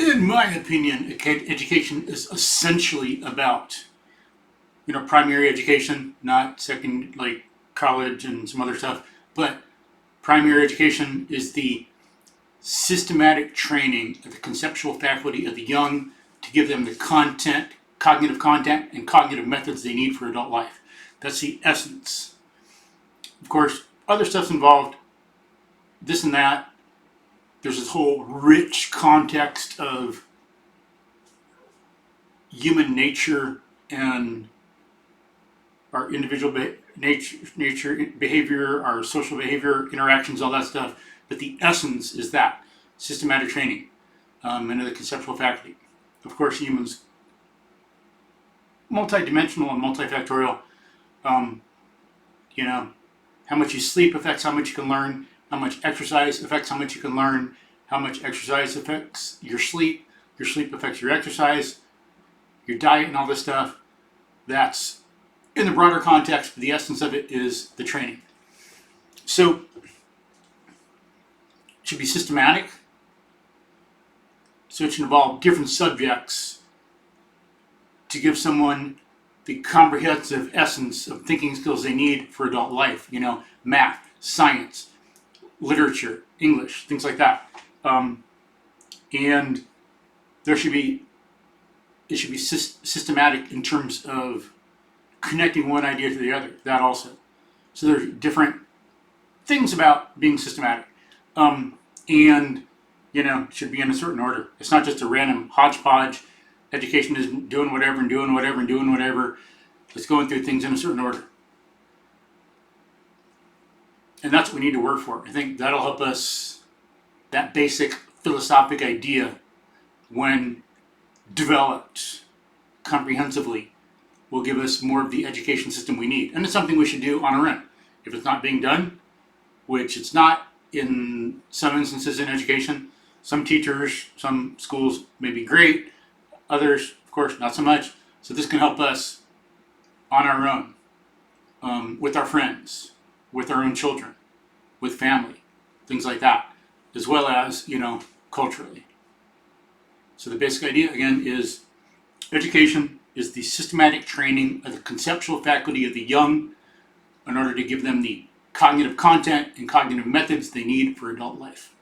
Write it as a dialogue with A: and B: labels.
A: In my opinion, education is essentially about, primary education, not second, like college and some other stuff, but primary education is the systematic training of the conceptual faculty of the young to give them the cognitive content, and cognitive methods they need for adult life. That's the essence. Of course, other stuff's involved, this and that. There's this whole rich context of human nature and our individual nature, behavior, our social behavior, interactions, all that stuff. But the essence is that systematic training into the conceptual faculty. Of course, humans, multidimensional and multifactorial. How much you sleep affects how much you can learn. How much exercise affects how much you can learn. How much exercise affects your sleep. Your sleep affects your exercise, your diet, and all this stuff. That's in the broader context, but the essence of it is the training. So, it should be systematic. So it should involve different subjects to give someone the comprehensive essence of thinking skills they need for adult life. Math, science, literature, English, things like that. And it should be systematic in terms of connecting one idea to the other, that also. So there's different things about being systematic. And should be in a certain order. It's not just a random hodgepodge. Education isn't doing whatever and doing whatever and doing whatever. It's going through things in a certain order. And that's what we need to work for. I think that'll help us, that basic philosophic idea, when developed comprehensively, will give us more of the education system we need. And it's something we should do on our own. If it's not being done, which it's not in some instances in education, some teachers, some schools may be great, others, of course, not so much. So this can help us on our own, with our friends, with our own children, with family, things like that, as well as, culturally. So the basic idea, again, is education is the systematic training of the conceptual faculty of the young in order to give them the cognitive content and cognitive methods they need for adult life.